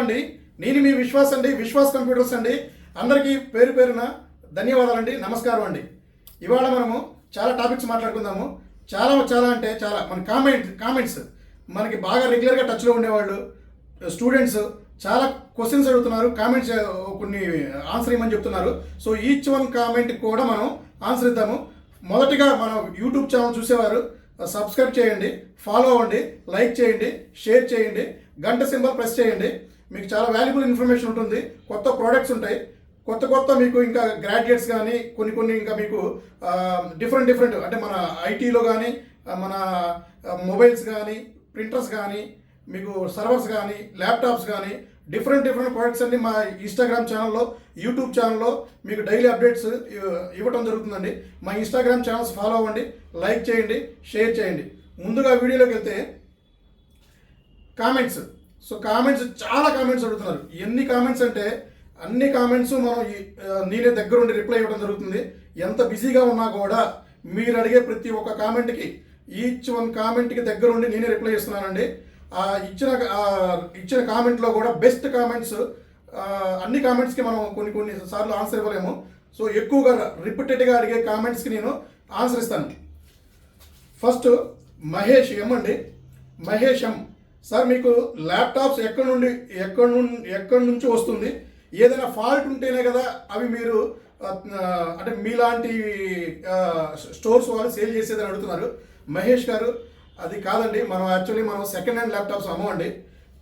అండి. నేను మీ విశ్వాస్ అండి, విశ్వాస్ కంప్యూటర్స్ అండి. అందరికీ పేరు పేరున ధన్యవాదాలండి, నమస్కారం అండి. ఇవాళ మనము చాలా టాపిక్స్ మాట్లాడుకుందాము. చాలా అంటే చాలా మన కామెంట్స్ మనకి బాగా రెగ్యులర్గా టచ్లో ఉండేవాళ్ళు స్టూడెంట్స్ చాలా క్వశ్చన్స్ అడుగుతున్నారు. కామెంట్స్ కొన్ని ఆన్సర్ ఇవ్వమని చెప్తున్నారు. సో ఈచ్ వన్ కామెంట్ కూడా మనం ఆన్సర్ ఇద్దాము. మొదటిగా మన యూట్యూబ్ ఛానల్ చూసేవారు సబ్స్క్రైబ్ చేయండి, ఫాలో అవ్వండి, లైక్ చేయండి, షేర్ చేయండి, గంట సింబల్ ప్రెస్ చేయండి. మీకు చాలా వాల్యుబుల్ ఇన్ఫర్మేషన్ ఉంటుంది. కొత్త ప్రోడక్ట్స్ ఉంటాయి, కొత్త మీకు ఇంకా గ్రాడ్యుయేట్స్ కానీ కొన్ని ఇంకా మీకు డిఫరెంట్ అంటే మన ఐటీలో కానీ మన మొబైల్స్ కానీ ప్రింటర్స్ కానీ మీకు సర్వర్స్ కానీ ల్యాప్టాప్స్ కానీ డిఫరెంట్ ప్రోడక్ట్స్ అన్ని మా ఇన్స్టాగ్రామ్ ఛానల్లో యూట్యూబ్ ఛానల్లో మీకు డైలీ అప్డేట్స్ ఇవ్వటం జరుగుతుందండి. మా ఇన్స్టాగ్రామ్ ఛానల్స్ ఫాలో అవ్వండి, లైక్ చేయండి, షేర్ చేయండి. ముందుగా వీడియోలోకి వెళ్తే కామెంట్స్. సో చాలా కామెంట్స్ అడుగుతున్నారు. ఎన్ని కామెంట్స్ అంటే అన్ని కామెంట్స్ మనం నేనే దగ్గరుండి రిప్లై ఇవ్వడం జరుగుతుంది. ఎంత బిజీగా ఉన్నా కూడా మీరు అడిగే ప్రతి ఒక్క కామెంట్కి ఈచ్ వన్ కామెంట్కి దగ్గరుండి నేనే రిప్లై ఇస్తున్నానండి. ఇచ్చిన కామెంట్లో కూడా బెస్ట్ కామెంట్స్ అన్ని కామెంట్స్కి మనం కొన్ని సార్లు ఆన్సర్ ఇవ్వలేము. సో ఎక్కువగా రిపీటెడ్గా అడిగే కామెంట్స్కి నేను ఆన్సర్ ఇస్తాను. ఫస్ట్ మహేష్ ఎం అండి. మహేష్ ఎం సార్, మీకు ల్యాప్టాప్స్ ఎక్కడి నుంచి వస్తుంది? ఏదైనా ఫాల్ట్ ఉంటేనే కదా అవి మీరు అంటే మీలాంటి స్టోర్స్ వాళ్ళు సేల్ చేసేదని అడుగుతున్నారు. మహేష్ గారు, అది కాదండి. మనం సెకండ్ హ్యాండ్ ల్యాప్టాప్స్ అమ్మవండి.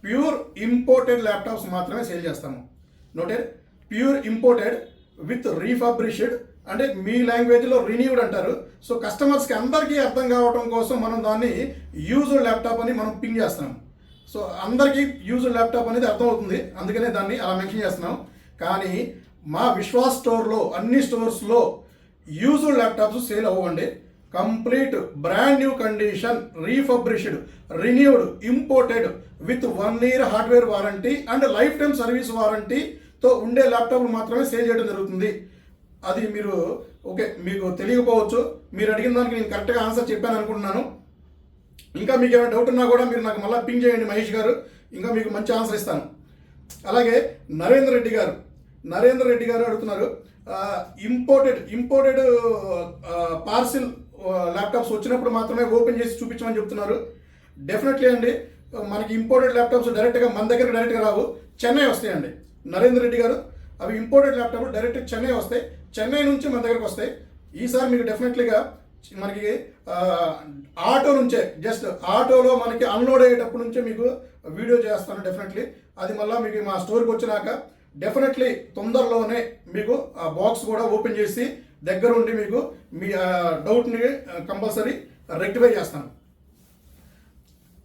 ప్యూర్ ఇంపోర్టెడ్ ల్యాప్టాప్స్ మాత్రమే సేల్ చేస్తాము. Noted, pure imported with refurbished, అంటే మీ లాంగ్వేజ్లో రిన్యూడ్ అంటారు. సో కస్టమర్స్కి అందరికీ అర్థం కావడం కోసం మనం దాన్ని యూజ్డ్ ల్యాప్టాప్ అని మనం పింగ్ చేస్తున్నాం. సో అందరికీ యూజ్డ్ ల్యాప్టాప్ అనేది అర్థమవుతుంది, అందుకనే దాన్ని అలా మెన్షన్ చేస్తున్నాం. కానీ మా విశ్వాస్ స్టోర్లో అన్ని స్టోర్స్లో యూజ్డ్ ల్యాప్టాప్స్ సేల్ అవ్వండి. Complete brand new condition, refurbished, renewed, imported with 1 year hardware warranty and life time service వారంటీతో ఉండే ల్యాప్టాప్లు మాత్రమే సేల్ చేయడం జరుగుతుంది. అది మీరు ఓకే, మీకు తెలియకపోవచ్చు. మీరు అడిగిన దానికి నేను కరెక్ట్గా ఆన్సర్ చెప్పాను అనుకుంటున్నాను. ఇంకా మీకు ఏమైనా డౌట్ ఉన్నా కూడా మీరు నాకు మళ్ళీ పింగ్ చేయండి మహేష్ గారు, ఇంకా మీకు మంచి ఆన్సర్ ఇస్తాను. అలాగే నరేంద్ర రెడ్డి గారు అడుగుతున్నారు, ఇంపోర్టెడ్ పార్సిల్ ల్యాప్టాప్స్ వచ్చినప్పుడు మాత్రమే ఓపెన్ చేసి చూపించమని చెప్తున్నారు. డెఫినెట్లీ అండి, మనకి ఇంపోర్టెడ్ ల్యాప్టాప్స్ డైరెక్ట్గా మన దగ్గర డైరెక్ట్గా రావు, చెన్నై వస్తాయండి. నరేంద్ర రెడ్డి గారు, అవి ఇంపోర్టెడ్ ల్యాప్టాప్ డైరెక్ట్ చెన్నై వస్తాయి, చెన్నై నుంచి మన దగ్గరకు వస్తాయి. ఈసారి మీకు డెఫినెట్లీగా మనకి ఆటో నుంచే, జస్ట్ ఆటోలో మనకి అన్లోడ్ అయ్యేటప్పటి నుంచే మీకు వీడియో చేస్తాను డెఫినెట్లీ. అది మళ్ళీ మీకు మా స్టోర్కి వచ్చినాక డెఫినెట్లీ తొందరలోనే మీకు ఆ బాక్స్ కూడా ఓపెన్ చేసి దగ్గర ఉండి మీకు మీ డౌట్ని కంపల్సరీ రెక్టిఫై చేస్తాను.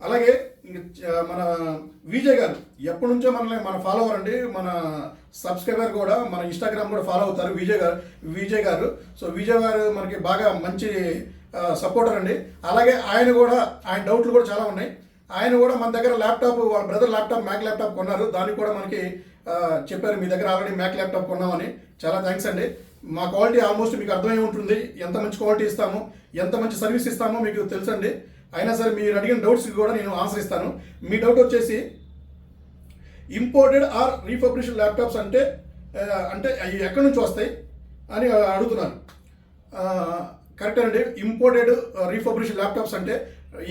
అలాగే మన విజయ్ గారు ఎప్పటి నుంచో మన ఫాలోవర్ అండి, మన సబ్స్క్రైబర్ కూడా మన ఇన్స్టాగ్రామ్ కూడా ఫాలో అవుతారు విజయ్ గారు. సో విజయ్ గారు మనకి బాగా మంచి సపోర్టర్ అండి. అలాగే ఆయన డౌట్లు కూడా చాలా ఉన్నాయి. ఆయన కూడా మన దగ్గర ల్యాప్టాప్, వాళ్ళ బ్రదర్ మ్యాక్ ల్యాప్టాప్ కొన్నారు. దానికి కూడా మనకి చెప్పారు, మీ దగ్గర ఆల్రెడీ మ్యాక్ ల్యాప్టాప్ కొన్నామని. చాలా థ్యాంక్స్ అండి. మా క్వాలిటీ ఆల్మోస్ట్ మీకు అర్థమై ఉంటుంది, ఎంత మంచి క్వాలిటీ ఇస్తాము, ఎంత మంచి సర్వీస్ ఇస్తామో మీకు తెలుసండి. అయినా సరే మీరు అడిగిన డౌట్స్కి కూడా నేను ఆన్సర్ ఇస్తాను. మీ డౌట్ వచ్చేసి ఇంపోర్టెడ్ ఆర్ రీఫర్బిష్డ్ ల్యాప్టాప్స్ అంటే అవి ఎక్కడి నుంచి వస్తాయి అని అడుగుతున్నారు. కరెక్ట్ అండి. ఇంపోర్టెడ్ రీఫర్బిష్డ్ ల్యాప్టాప్స్ అంటే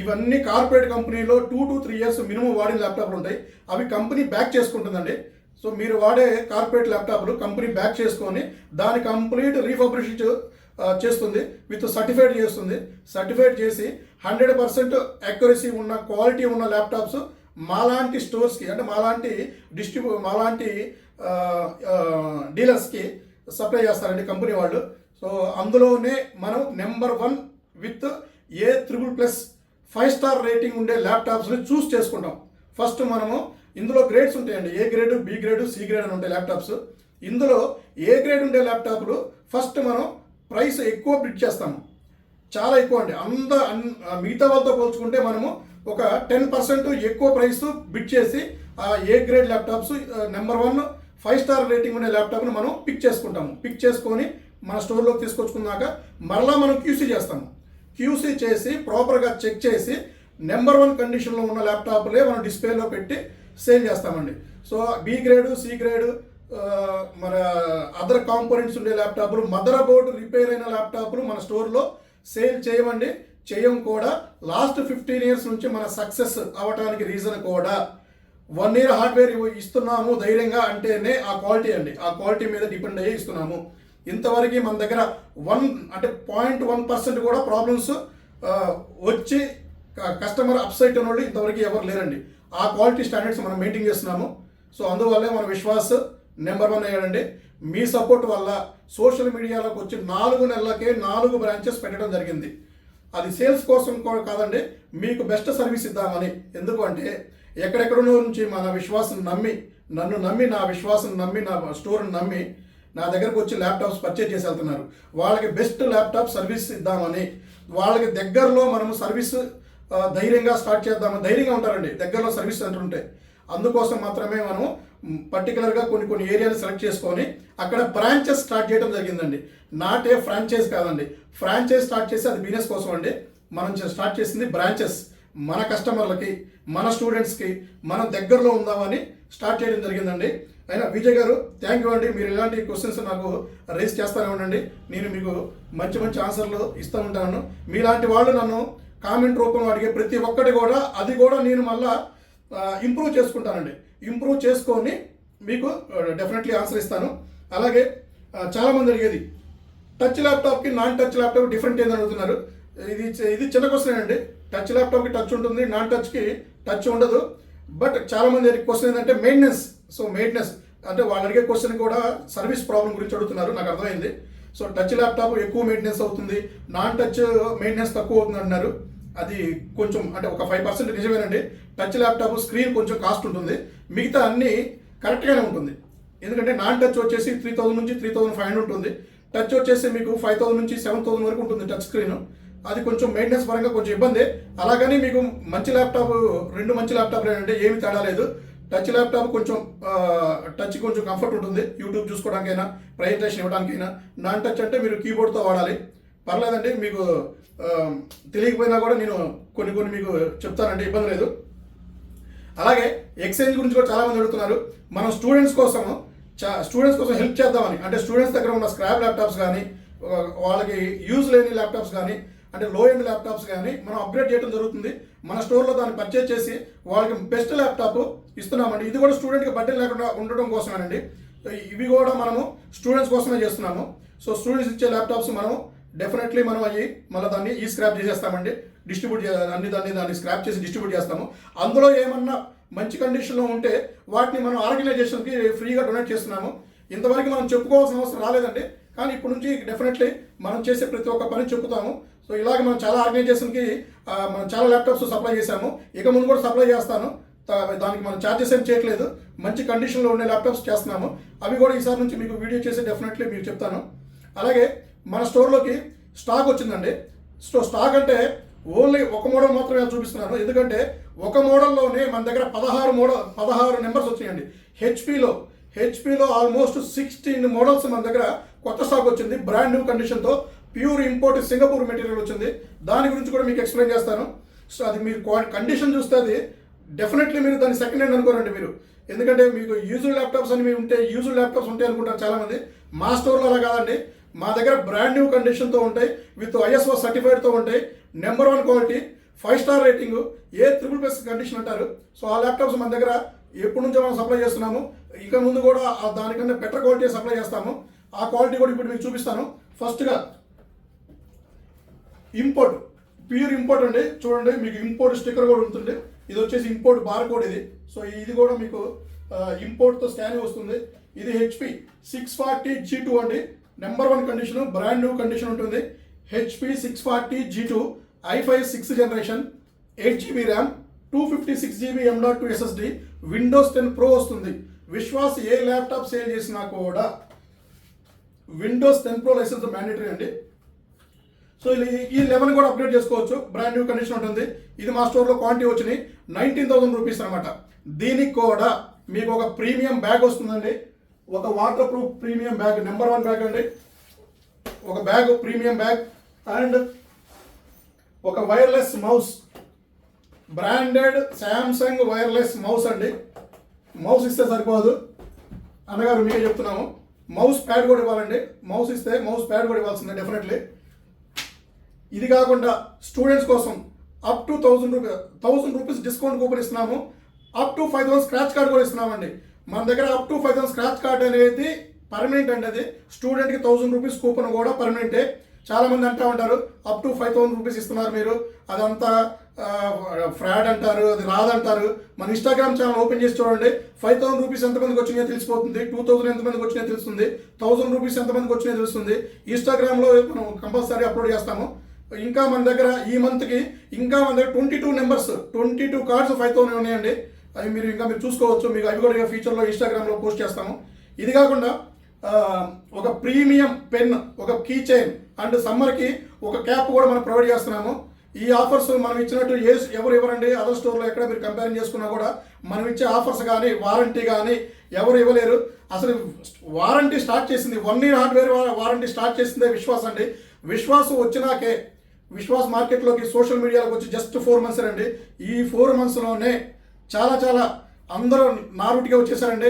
ఇవన్నీ కార్పొరేట్ కంపెనీలో 2 to 3 years మినిమం వాడిన ల్యాప్టాప్లు ఉంటాయి. అవి కంపెనీ బ్యాక్ చేసుకుంటుందండి. సో మీరు వాడే కార్పొరేట్ ల్యాప్టాప్లు కంపెనీ బ్యాక్ చేసుకొని దాని కంప్లీట్ రీఫర్బిష్డ్ చేస్తుంది, విత్ సర్టిఫైడ్ చేస్తుంది. సర్టిఫైడ్ చేసి 100% అక్యురసీ ఉన్న క్వాలిటీ ఉన్న ల్యాప్టాప్స్ మాలాంటి స్టోర్స్కి, అంటే మాలాంటి డీలర్స్కి సప్లై చేస్తారండి కంపెనీ వాళ్ళు. సో అందులోనే మనం number 1 with A++ 5 star rating ఉండే ల్యాప్టాప్స్ని చూస్ చేసుకుంటాం. ఫస్ట్ మనము ఇందులో గ్రేడ్స్ ఉంటాయండి, A grade, B grade, C grade అని ఉంటాయి ల్యాప్టాప్స్. ఇందులో ఏ గ్రేడ్ ఉండే ల్యాప్టాప్లు ఫస్ట్ మనం ప్రైస్ ఎక్కువ బిడ్ చేస్తాము, చాలా ఎక్కువ అండి. మిగతా వాళ్ళతో పోల్చుకుంటే మనము ఒక 10% ఎక్కువ ప్రైస్ బిడ్ చేసి ఆ A grade laptops number 1 5 star rating ఉండే ల్యాప్టాప్ను మనం పిక్ చేసుకుంటాము. పిక్ చేసుకొని మన స్టోర్లోకి తీసుకొచ్చుకున్నాక మరలా మనం క్యూసీ చేస్తాము. క్యూసీ చేసి ప్రాపర్గా చెక్ చేసి నెంబర్ 1 కండిషన్లో ఉన్న ల్యాప్టాప్లే మనం డిస్ప్లేలో పెట్టి సేల్ చేస్తామండి. So B grade, C grade, మన అదర్ కాంపోనెంట్స్ ఉండే ల్యాప్టాప్లు, మదర్ బోర్డు రిపేర్ అయిన ల్యాప్టాప్లు మన స్టోర్లో సేల్ చేయమండి, చేయం కూడా. లాస్ట్ 15 ఇయర్స్ నుంచి మన సక్సెస్ అవ్వటానికి రీజన్ కూడా 1 ఇయర్ హార్డ్వేర్ ఇస్తున్నాము ధైర్యంగా అంటేనే ఆ క్వాలిటీ అండి. ఆ క్వాలిటీ మీద డిపెండ్ అయ్యి ఇస్తున్నాము. ఇంతవరకు మన దగ్గర 0.1% కూడా ప్రాబ్లమ్స్ వచ్చి కస్టమర్ అప్సెట్ ఉన్న వాళ్ళు ఇంతవరకు ఎవరు లేరండి. ఆ క్వాలిటీ స్టాండర్డ్స్ మనం మెయింటైన్ చేస్తున్నాము. సో అందువల్లే మన విశ్వాస్ నెంబర్ 1 అయ్యాడండి. మీ సపోర్ట్ వల్ల సోషల్ మీడియాలోకి వచ్చి 4 నెలలకే 4 బ్రాంచెస్ పెట్టడం జరిగింది. అది సేల్స్ కోసం కూడా కాదండి, మీకు బెస్ట్ సర్వీస్ ఇద్దామని. ఎందుకు అంటే ఎక్కడెక్కడో నుంచి మన విశ్వాసం నమ్మి, నన్ను నమ్మి, నా విశ్వాసం నమ్మి, నా స్టోర్ని నమ్మి నా దగ్గరకు వచ్చి ల్యాప్టాప్స్ పర్చేజ్ చేసి వెళ్తున్నారు. వాళ్ళకి బెస్ట్ ల్యాప్టాప్ సర్వీస్ ఇద్దామని, వాళ్ళకి దగ్గరలో మనము సర్వీస్ ధైర్యంగా స్టార్ట్ చేద్దామని. ధైర్యంగా ఉంటారండి దగ్గరలో సర్వీస్ సెంటర్ ఉంటే. అందుకోసం మాత్రమే మనం పర్టికులర్గా కొన్ని ఏరియాని సెలెక్ట్ చేసుకొని అక్కడ బ్రాంచెస్ స్టార్ట్ చేయడం జరిగిందండి. నాట్ ఏ ఫ్రాంచైజ్ కాదండి. ఫ్రాంచైజ్ స్టార్ట్ చేసి అది బిజినెస్ కోసం అండి. మనం స్టార్ట్ చేసింది బ్రాంచెస్, మన కస్టమర్లకి, మన స్టూడెంట్స్కి మనం దగ్గరలో ఉందామని స్టార్ట్ చేయడం జరిగిందండి. అయినా విజయ్ గారు థ్యాంక్ యూ అండి. మీరు ఇలాంటి క్వశ్చన్స్ నాకు రైజ్ చేస్తూనే ఉండండి. నేను మీకు మంచి మంచి ఆన్సర్లు ఇస్తూ ఉంటాను. మీలాంటి వాళ్ళు నన్ను కామెంట్ రూపంలో అడిగే ప్రతి ఒక్కటి కూడా అది కూడా నేను మళ్ళీ ఇంప్రూవ్ చేసుకుంటానండి. ఇంప్రూవ్ చేసుకొని మీకు డెఫినెట్లీ ఆన్సర్ ఇస్తాను. అలాగే చాలామంది అడిగేది టచ్ ల్యాప్టాప్కి నాన్ టచ్ ల్యాప్టాప్ డిఫరెంట్ ఏందని అడుగుతున్నారు. ఇది చిన్న క్వశ్చన్ అండి. టచ్ ల్యాప్టాప్కి టచ్ ఉంటుంది, నాన్ టచ్కి టచ్ ఉండదు. బట్ చాలామంది క్వశ్చన్ ఏంటంటే మెయింటెనెన్స్. సో మెయింటెనెన్స్ అంటే వాళ్ళు అడిగే క్వశ్చన్ కూడా సర్వీస్ ప్రాబ్లం గురించి అడుగుతున్నారు, నాకు అర్థమైంది. సో టచ్ ల్యాప్టాప్ ఎక్కువ మెయింటెనెన్స్ అవుతుంది, నాన్ టచ్ మెయింటెనెన్స్ తక్కువ అవుతుంది అంటున్నారు. అది కొంచెం అంటే ఒక 5% నిజమేనండి. టచ్ ల్యాప్టాప్ స్క్రీన్ కొంచెం కాస్ట్ ఉంటుంది, మిగతా అన్నీ కరెక్ట్గానే ఉంటుంది. ఎందుకంటే నాన్ టచ్ వచ్చేసి 3000 నుంచి 3500 ఉంటుంది, టచ్ వచ్చేసి మీకు 5000 నుంచి 7000 వరకు ఉంటుంది టచ్ స్క్రీన్. అది కొంచెం మెయింటెనెన్స్ పరంగా కొంచెం ఇబ్బంది. అలాగని మీకు మంచి ల్యాప్టాప్, 2 మంచి ల్యాప్టాప్ అంటే ఏమి తేడా లేదు. టచ్ ల్యాప్టాప్ కొంచెం టచ్ కొంచెం కంఫర్ట్ ఉంటుంది, యూట్యూబ్ చూసుకోవడానికైనా, ప్రజెంటేషన్ ఇవ్వడానికైనా. నాన్ టచ్ అంటే మీరు కీబోర్డ్తో వాడాలి. పర్లేదండి, మీకు తెలియకపోయినా కూడా నేను కొన్ని మీకు చెప్తానండి, ఇబ్బంది లేదు. అలాగే ఎక్స్చేంజ్ గురించి కూడా చాలామంది అడుగుతున్నారు. మనం స్టూడెంట్స్ కోసం హెల్ప్ చేద్దామని, అంటే స్టూడెంట్స్ దగ్గర ఉన్న స్క్రాప్ ల్యాప్టాప్స్ కానీ, వాళ్ళకి యూజ్ లేని ల్యాప్టాప్స్ కానీ, అంటే లో ఎండ్ ల్యాప్టాప్స్ కానీ మనం అప్గ్రేడ్ చేయడం జరుగుతుంది. మన స్టోర్లో దాన్ని పర్చేజ్ చేసి వాళ్ళకి బెస్ట్ ల్యాప్టాప్ ఇస్తున్నామండి. ఇది కూడా స్టూడెంట్కి బడ్డెన్ లేకుండా ఉండడం కోసమేనండి. ఇవి కూడా మనము స్టూడెంట్స్ కోసమే చేస్తున్నాము. సో స్టూడెంట్స్ ఇచ్చే ల్యాప్టాప్స్ మనం డెఫినెట్లీ మనం మళ్ళీ దాన్ని స్క్రాప్ చేసేస్తామండి. దాన్ని స్క్రాప్ చేసి డిస్ట్రిబ్యూట్ చేస్తాము. అందులో ఏమన్నా మంచి కండిషన్లో ఉంటే వాటిని మనం ఆర్గనైజేషన్కి ఫ్రీగా డొనేట్ చేస్తున్నాము. ఇంతవరకు మనం చెప్పుకోవాల్సిన అవసరం రాలేదండి, కానీ ఇప్పటి నుంచి డెఫినెట్లీ మనం చేసే ప్రతి ఒక్క పని చెప్పుతాము. సో ఇలాగ మనం చాలా ఆర్గనైజేషన్కి మనం చాలా ల్యాప్టాప్స్ సప్లై చేశాము, ఇక ముందు కూడా సప్లై చేస్తాను. దానికి మనం ఛార్జెస్ ఏం చేయట్లేదు, మంచి కండిషన్లో ఉండే ల్యాప్టాప్స్ చేస్తున్నాము. అవి కూడా ఈసారి నుంచి మీకు వీడియో చేసి డెఫినెట్లీ మీకు చెప్తాను. అలాగే మన స్టోర్లోకి స్టాక్ వచ్చిందండి. స్టాక్ అంటే ఓన్లీ ఒక మోడల్ మాత్రమే చూపిస్తున్నాను, ఎందుకంటే ఒక మోడల్లోనే మన దగ్గర 16 నెంబర్స్ వచ్చినాయండి. హెచ్పిలో ఆల్మోస్ట్ 16 మోడల్స్ మన దగ్గర కొత్త స్టాక్ వచ్చింది. బ్రాండ్ న్యూ కండిషన్తో ప్యూర్ ఇంపోర్ట్ సింగపూర్ మెటీరియల్ వచ్చింది. దాని గురించి కూడా మీకు ఎక్స్ప్లెయిన్ చేస్తాను. సో అది మీరు కండిషన్ చూస్తే అది డెఫినెట్లీ మీరు దాన్ని సెకండ్ హ్యాండ్ అనుకోరండి మీరు, ఎందుకంటే మీకు యూజ్డ్ ల్యాప్టాప్స్ అని యూజ్డ్ ల్యాప్టాప్స్ ఉంటాయి అనుకుంటారు చాలామంది. మా స్టోర్లో అలా కాదండి, మా దగ్గర బ్రాండ్ న్యూ కండిషన్తో ఉంటాయి, విత్ ISO సర్టిఫైడ్తో ఉంటాయి, number 1 quality, 5 star rating, A++ condition అంటారు. సో ఆ ల్యాప్టాప్స్ మన దగ్గర ఎప్పటి నుంచో మనం సప్లై చేస్తున్నాము. ఇక ముందు కూడా దానికన్నా బెటర్ క్వాలిటీ సప్లై చేస్తాము. ఆ క్వాలిటీ కూడా ఇప్పుడు మీకు చూపిస్తాను. ఫస్ట్గా ఇంపోర్ట్, ప్యూర్ ఇంపోర్ట్ అండి. చూడండి, మీకు ఇంపోర్ట్ స్టిక్కర్ కూడా ఉంటుంది. ఇది వచ్చేసి ఇంపోర్ట్ బార్ కోడ్ ఇది. సో ఇది కూడా మీకు ఇంపోర్ట్తో స్కానింగ్ వస్తుంది. ఇది HP 640G2 అండి, number 1 condition, brand new condition ఉంటుంది. HP 640G2 i5 6th generation, 8GB RAM, 256GB M.2 SSD, Windows 10 Pro వస్తుంది. విశ్వాస్ ఏ ల్యాప్టాప్ సేల్ చేసినా కూడా Windows 10 Pro లైసెన్స్ మ్యాండేటరీ అండి. సో ఈ 11 కూడా అప్గ్రేడ్ చేసుకోవచ్చు, బ్రాండ్ న్యూ కండిషన్ ఉంటుంది. ఇది మా స్టోర్లో క్వాంటిటీ వచ్చినాయి 19,000 రూపీస్ అనమాట. దీనికి కూడా మీకు ఒక ప్రీమియం బ్యాగ్ వస్తుందండి, ఒక water proof premium bag, number 1 bag అండి. ఒక బ్యాగ్, ప్రీమియం బ్యాగ్, అండ్ ఒక wireless mouse, branded Samsung wireless mouse అండి. మౌస్ ఇస్తే సరిపోదు అన్నగారు, మీకే చెప్తున్నాము. మౌస్ ప్యాడ్ కూడా ఇవ్వాలండి. మౌస్ ఇస్తే మౌస్ ప్యాడ్ కూడా ఇవ్వాల్సిందే డెఫినెట్లీ. ఇది కాకుండా స్టూడెంట్స్ కోసం up to 1000 rupees discount coupon ఇస్తున్నాము. అప్ టు 5000 స్క్రాచ్ కార్డ్ కూడా ఇస్తున్నామండి. మన దగ్గర అప్ టు 5000 స్క్రాచ్ కార్డ్ అనేది పర్మనెంట్ అండి. అది స్టూడెంట్కి 1000 రూపీస్ కూపన్ కూడా పర్మనెంటే. చాలామంది అంటూ ఉంటారు అప్ టు 5000 రూపీస్ ఇస్తున్నారు మీరు, అదంతా ఫ్రాడ్ అంటారు, అది రాదంటారు. మన ఇన్స్టాగ్రామ్ ఛానల్ ఓపెన్ చేసి చూడండి. 5000 రూపీస్ ఎంతమందికి వచ్చినాయో తెలిసిపోతుంది, 2000 ఎంతమందికి వచ్చినాయో తెలుస్తుంది, 1000 రూపీస్ ఎంతమందికి వచ్చినాయో తెలుస్తుంది. ఇన్స్టాగ్రామ్లో మనం కంపల్సరీ అప్లోడ్ చేస్తాము. ఇంకా మన దగ్గర ఈ మంత్కి ఇంకా మన దగ్గర 22 కార్డ్స్ 5000 ఉన్నాయండి. అవి మీరు చూసుకోవచ్చు. మీకు అవి కూడా ఫ్యూచర్లో ఇన్స్టాగ్రామ్లో పోస్ట్ చేస్తాము. ఇది కాకుండా ఒక ప్రీమియం పెన్, ఒక కీ చైన్ అండ్ సమ్మర్కి ఒక క్యాప్ కూడా మనం ప్రొవైడ్ చేస్తున్నాము. ఈ ఆఫర్స్ మనం ఇచ్చినట్టు ఎవరు ఇవ్వరండి. అదర్ స్టోర్లో ఎక్కడ మీరు కంపేర్ చేసుకున్నా కూడా మనం ఇచ్చే ఆఫర్స్ కానీ వారంటీ కానీ ఎవరు ఇవ్వలేరు. అసలు వారంటీ స్టార్ట్ చేసింది 1 year హార్డ్వేర్ వారంటీ స్టార్ట్ చేసిందే విశ్వాస్ అండి. విశ్వాస్ వచ్చినాకే విశ్వాస్ మార్కెట్లోకి సోషల్ మీడియాలోకి వచ్చి జస్ట్ 4 months అండి. ఈ 4 monthsలోనే చాలా అందరూ నా రూట్గా వచ్చేసారండి.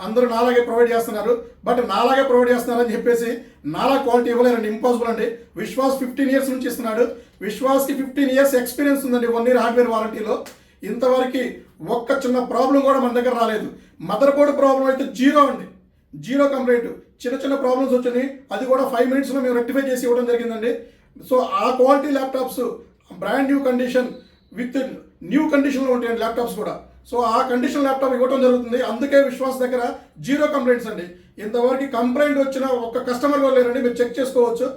అందరూ నాలాగే ప్రొవైడ్ చేస్తున్నారు. బట్ నాలాగే ప్రొవైడ్ చేస్తున్నారని చెప్పేసి నాలా క్వాలిటీ ఇవ్వలేరండి, ఇంపాసిబుల్ అండి. విశ్వాస్ 15 years నుంచి ఇస్తున్నాడు. విశ్వాస్కి 15 years ఎక్స్పీరియన్స్ ఉందండి 1 year హార్డ్వేర్ వారంటీలో. ఇంతవరకు ఒక్క చిన్న ప్రాబ్లం కూడా మన దగ్గర రాలేదు. మదర్ బోర్డు ప్రాబ్లం అయితే జీరో అండి, జీరో కంప్లైంట్. చిన్న ప్రాబ్లమ్స్ వచ్చినాయి, అది కూడా 5 minutesలో మేము రెక్టిఫై చేసి ఇవ్వడం జరిగిందండి. సో ఆ quality laptops brand new condition with new కండిషన్లో ఉంటాయండి ల్యాప్టాప్స్ కూడా. సో ఆ కండిషన్ ల్యాప్టాప్ ఇవ్వడం జరుగుతుంది. అందుకే విశ్వాస్ దగ్గర జీరో కంప్లైంట్స్ అండి. ఇంతవరకు కంప్లైంట్ వచ్చిన ఒక్క కస్టమర్ కూడా లేరండి. మీరు చెక్ చేసుకోవచ్చు.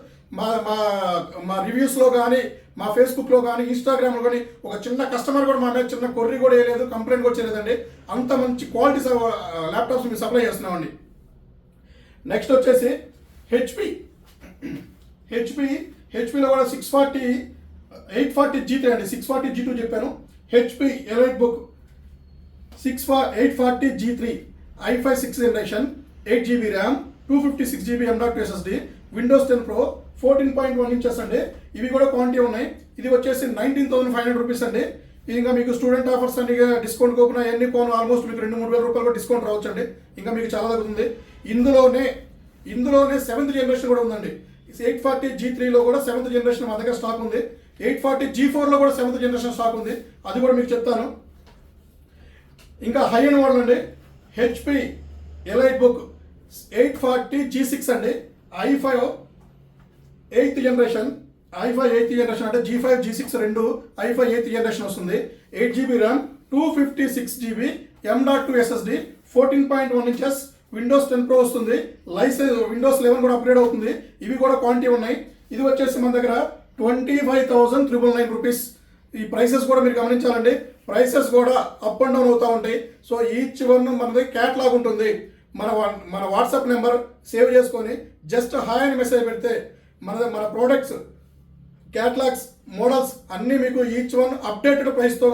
మా రివ్యూస్లో కానీ, మా ఫేస్బుక్లో కానీ, ఇన్స్టాగ్రామ్లో కానీ ఒక చిన్న కస్టమర్ కూడా మా మీద చిన్న కొర్రీ కూడా వేయలేదు, కంప్లైంట్ కూడా చేయలేదండి. అంత మంచి క్వాలిటీ ల్యాప్టాప్స్ మేము సప్లై చేస్తున్నామండి. నెక్స్ట్ వచ్చేసి హెచ్పిలో కూడా 840G3 అండి. 640G2 చెప్పాను. HP elite book 840G3 i5 6th generation 8GB RAM 256GB M.2 SSD Windows 10 Pro 14.1 inches అండి. ఇవి కూడా క్వాంటిటీ ఉన్నాయి. ఇది వచ్చేసి 19,500 రూపీస్ అండి. ఇంకా మీకు స్టూడెంట్ ఆఫర్స్ అండి, డిస్కౌంట్ కూపన్ అవన్నీ పోను ఆల్మోస్ట్ మీకు 2-3 వేల రూపాయలు డిస్కౌంట్ రావచ్చు అండి. ఇంకా మీకు చాలా తగ్గుతుంది. ఇందులోనే 7th generation కూడా ఉందండి. 840G3లో కూడా 7th generation మా దగ్గర స్టాక్ ఉంది. 840G4లో కూడా 7th generation స్టాక్ ఉంది. అది కూడా మీకు చెప్తాను. ఇంకా హై అండ్ మోడల్ అండి. హెచ్పి ఎలైట్ బుక్ 840G6 అండి. i5 8th generation అంటే G5 G6 రెండు i5 8th generation వస్తుంది. 8GB RAM 256GB M.2 SSD 14.1 inches Windows 10 Pro వస్తుంది. లైసెన్స్ Windows 11 కూడా అప్గ్రేడ్ అవుతుంది. ఇవి కూడా క్వాంటిటీ ఉన్నాయి. ఇది వచ్చేసి మన దగ్గర 25,999 రూపీస్. ఈ ప్రైసెస్ కూడా మీరు గమనించాలండి. ప్రైసెస్ కూడా అప్ అండ్ డౌన్ అవుతూ ఉంటాయి. సో ఈచ్ వన్ మనది క్యాట్లాగ్ ఉంటుంది. మన వాట్సాప్ నెంబర్ సేవ్ చేసుకొని జస్ట్ హాయ్ అని మెసేజ్ పెడితే మన ప్రోడక్ట్స్ క్యాట్లాగ్స్ మోడల్స్ అన్నీ మీకు ఈచ్ వన్ అప్డేటెడ్ ప్రైస్తో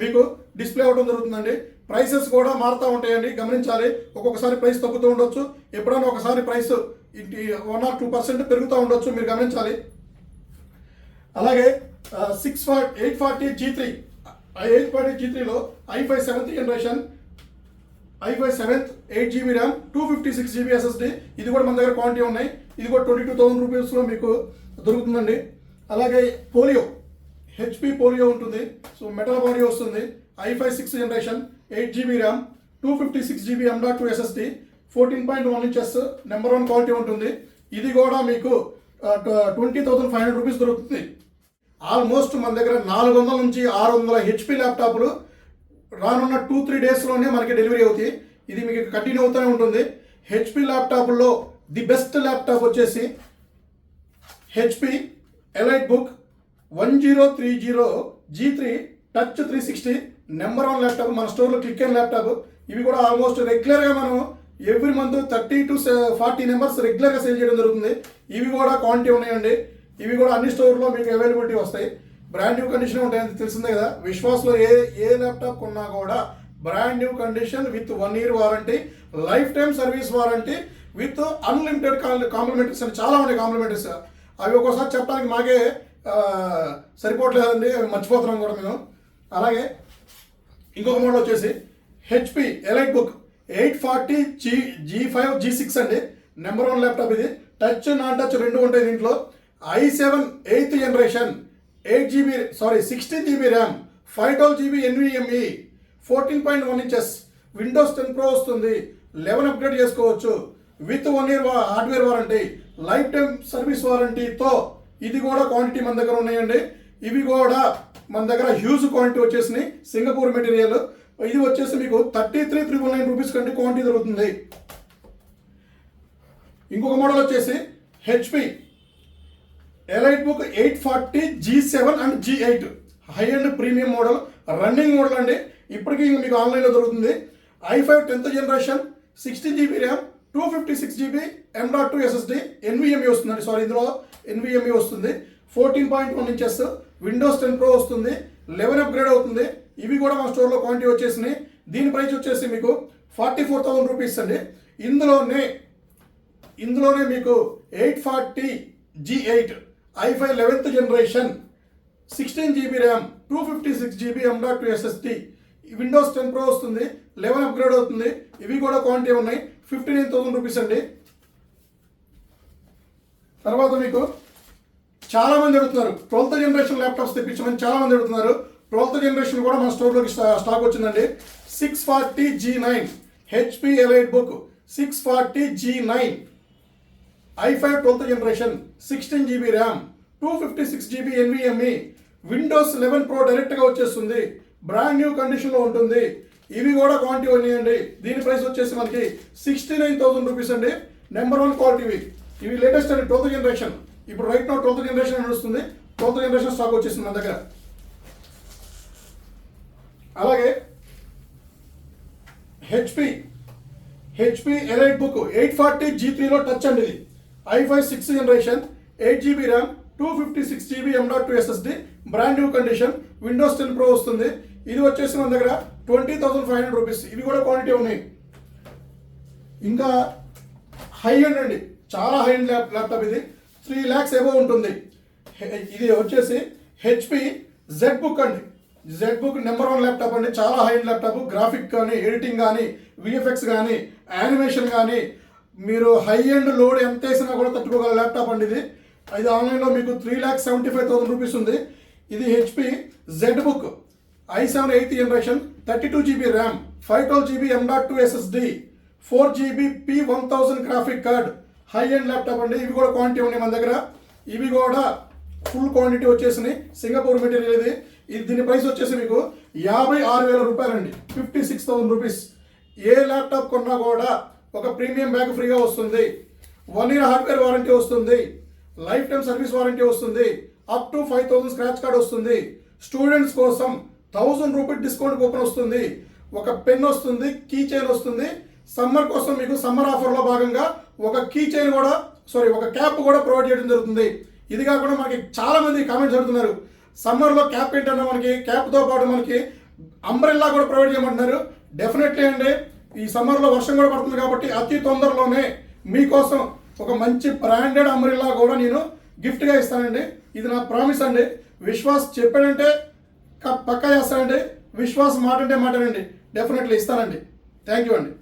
మీకు డిస్ప్లే అవ్వడం జరుగుతుందండి. ప్రైసెస్ కూడా మారుతూ ఉంటాయండి, గమనించాలి. ఒక్కొక్కసారి ప్రైస్ తగ్గుతూ ఉండొచ్చు, ఎప్పుడైనా ఒకసారి ప్రైస్ 1 or 2% పెరుగుతూ ఉండొచ్చు, మీరు గమనించాలి. అలాగే 840G3లో i5 7th generation 8GB RAM 256GB SSD ఇది కూడా మన దగ్గర క్వాంటిటీ ఉన్నాయి. ఇది కూడా 22,000 రూపీస్లో మీకు దొరుకుతుందండి. అలాగే హెచ్పి పోలియో ఉంటుంది. సో మెటల్ బాడీ వస్తుంది. i5 6th generation 8GB RAM 256GB M.2 SSD 14.1 inches number 1 quality ఉంటుంది. ఇది కూడా మీకు 20,500 రూపీస్ దొరుకుతుంది. ఆల్మోస్ట్ మన దగ్గర 400 నుంచి 600 హెచ్పి ల్యాప్టాప్లు రానున్న 2-3 డేస్లోనే మనకి డెలివరీ అవుతాయి. ఇది మీకు కంటిన్యూ అవుతూనే ఉంటుంది. హెచ్పి ల్యాప్టాప్లో ది బెస్ట్ ల్యాప్టాప్ వచ్చేసి HP elite book 1030G3 touch 360 number 1 laptop మన స్టోర్లో క్లిక్ అయిన ల్యాప్టాప్. ఇవి కూడా ఆల్మోస్ట్ రెగ్యులర్గా మనం ఎవ్రీ మంత్ 30 to 40 నెంబర్స్ రెగ్యులర్గా సేల్ చేయడం జరుగుతుంది. ఇవి కూడా క్వాంటిటీ ఉన్నాయండి. ఇవి కూడా అన్ని స్టోర్లో మీకు అవైలబిలిటీ వస్తాయి. బ్రాండ్ న్యూ కండిషన్ ఉంటాయని తెలిసిందే కదా. విశ్వాస్లో ఏ ల్యాప్టాప్ కొన్నా కూడా brand new condition with 1 year warranty, life time service warranty with unlimited complimentaries అని చాలా ఉన్నాయి. కాంప్లిమెంటరీస్ అవి ఒక్కోసారి చెప్పడానికి మాకే సరిపోవట్లేదండి, అవి మర్చిపోతున్నాం కూడా మేము. అలాగే ఇంకొక మోడల్ వచ్చేసి HP elite book 840 G5 G6 అండి. నెంబర్ 1 ల్యాప్టాప్ ఇది. టచ్ నాన్ టచ్ రెండు ఉంటాయి దీంట్లో. i7 8th generation 16 GB RAM 512 GB NVMe 14.1 inches Windows 10 Pro వస్తుంది. 11 అప్గ్రేడ్ చేసుకోవచ్చు with 1 year hardware warranty, life time service వారంటీతో. ఇది కూడా క్వాంటిటీ మన దగ్గర ఉన్నాయండి. ఇవి కూడా మన దగ్గర హ్యూజ్ క్వాంటిటీ వచ్చేసి సింగపూర్ మెటీరియల్. ఇది వచ్చేసి మీకు 33,999 రూపీస్ కంటే క్వాంటిటీ దొరుకుతుంది. ఇంకొక మోడల్ వచ్చేసి HP elite book 840 G7 and G8 high and premium model, running model అండి. ఇప్పటికీ మీకు ఆన్లైన్లో దొరుకుతుంది. i5 10th generation 16 GB RAM 256 GB M.2 SSD NVMe వస్తుందండి. ఇందులో NVMe వస్తుంది. 14.1 inches విండోస్ 10 Pro వస్తుంది. 11 అప్గ్రేడ్ అవుతుంది. ఇవి కూడా మన స్టోర్లో క్వాంటిటీ వచ్చేసినాయి. దీని ప్రైస్ వచ్చేసి మీకు 44,000 రూపీస్ అండి. ఇందులోనే మీకు 840 G8 i5 11th generation 16 GB RAM 256 GB M.2 SSD Windows 10 Pro వస్తుంది. 11 అప్గ్రేడ్ అవుతుంది. ఇవి కూడా క్వాంటిటీ ఉన్నాయి. 59,000 రూపీస్ అండి. తర్వాత మీకు చాలా మంది అడుగుతున్నారు 12th జనరేషన్ ల్యాప్టాప్స్ తెప్పించమని చాలా మంది అడుగుతున్నారు. 12th జనరేషన్ కూడా మన స్టోర్లోకి స్టాక్ వచ్చిందండి. 640 G9 HP elite book 640 G9 i5 12th generation 16 GB RAM 256 GB NVMe Windows 11 Pro డైరెక్ట్గా వచ్చేస్తుంది. బ్రాండ్ న్యూ కండిషన్లో ఉంటుంది. ఇవి కూడా క్వాంటిటీ ఉన్నాయండి. దీని ప్రైస్ వచ్చేసి మనకి 69,000 రూపీస్ అండి. నెంబర్ 1 క్వాలిటీ ఇవి లేటెస్ట్ అండి. 12th జనరేషన్ ఇప్పుడు రైట్ నో 12th జనరేషన్ నడుస్తుంది. 12th జనరేషన్ స్టాక్ వచ్చేసింది మన దగ్గర. అలాగే హెచ్పి ఎలైట్ బుక్ 840 G3లో టచ్ అండి. ఇది i5 6th generation 8 GB RAM 256 GB M.2 SSD brand new condition Windows 10 Pro వస్తుంది. ఇది వచ్చేసి మన దగ్గర 20,500 రూపీస్. ఇవి కూడా క్వాంటిటీ ఉన్నాయి. ఇంకా హై ఎండ్ అండి, చాలా హై ఎండ్ ల్యాప్టాప్ ఇది. 3 lakhs అబోవ్ ఉంటుంది. ఇది వచ్చేసి హెచ్పి జెడ్ బుక్ అండి. జెడ్ బుక్ నెంబర్ 1 ల్యాప్టాప్ అండి. చాలా హై ఎండ్ ల్యాప్టాప్. గ్రాఫిక్ కానీ, ఎడిటింగ్ కానీ, విఎఫ్ఎక్స్ కానీ, యానిమేషన్ కానీ, మీరు హై ఎండ్ లోడ్ ఎంత వేసినా కూడా తట్టుకోగల ల్యాప్టాప్ అండి ఇది. ఇది ఆన్లైన్లో మీకు 3,75,000 రూపీస్ ఉంది. ఇది HP Z book i7 8th generation 32 GB RAM 512 GB M.2 SSD 4 GB P1000 graphic card high end laptop అండి. ఇవి కూడా క్వాంటిటీ ఉన్నాయి మన దగ్గర. ఇవి కూడా ఫుల్ క్వాంటిటీ వచ్చేసినాయి. సింగపూర్ మెటీరియల్ ఇది. దీని ప్రైస్ వచ్చేసి మీకు 56,000 రూపాయలు అండి. 56,000 రూపీస్. ఏ ల్యాప్టాప్ కొన్నా కూడా ఒక ప్రీమియం బ్యాగ్ ఫ్రీగా వస్తుంది. 1 year హార్డ్వేర్ వారంటీ వస్తుంది. లైఫ్ టైం సర్వీస్ వారంటీ వస్తుంది. అప్ టు 5,000 స్క్రాచ్ కార్డ్ వస్తుంది. స్టూడెంట్స్ కోసం 1,000 రూపీస్ డిస్కౌంట్ కూపన్ వస్తుంది. ఒక పెన్ వస్తుంది. కీ చైన్ వస్తుంది. సమ్మర్ కోసం మీకు సమ్మర్ ఆఫర్లో భాగంగా ఒక కీ చైన్ కూడా ఒక క్యాప్ కూడా ప్రొవైడ్ చేయడం జరుగుతుంది. ఇది కాకుండా మనకి చాలా మంది కామెంట్స్ అడుగుతున్నారు, సమ్మర్లో క్యాప్ ఏంటన్నా మనకి క్యాప్తో పాటు మనకి అంబ్రెల్లా కూడా ప్రొవైడ్ చేయమంటున్నారు. డెఫినెట్లీ అండి, ఈ సమ్మర్లో వర్షం కూడా పడుతుంది కాబట్టి అతి తొందరలోనే మీకోసం ఒక మంచి బ్రాండెడ్ అంబ్రెల్లా కూడా నేను గిఫ్ట్గా ఇస్తానండి. ఇది నా ప్రామిస్ అండి. విశ్వాస్ చెప్పాడంటే పక్కా చేస్తానండి. విశ్వాస్ మాట అంటే మాటనండి. డెఫినెట్లీ ఇస్తానండి. థ్యాంక్ యూ అండి.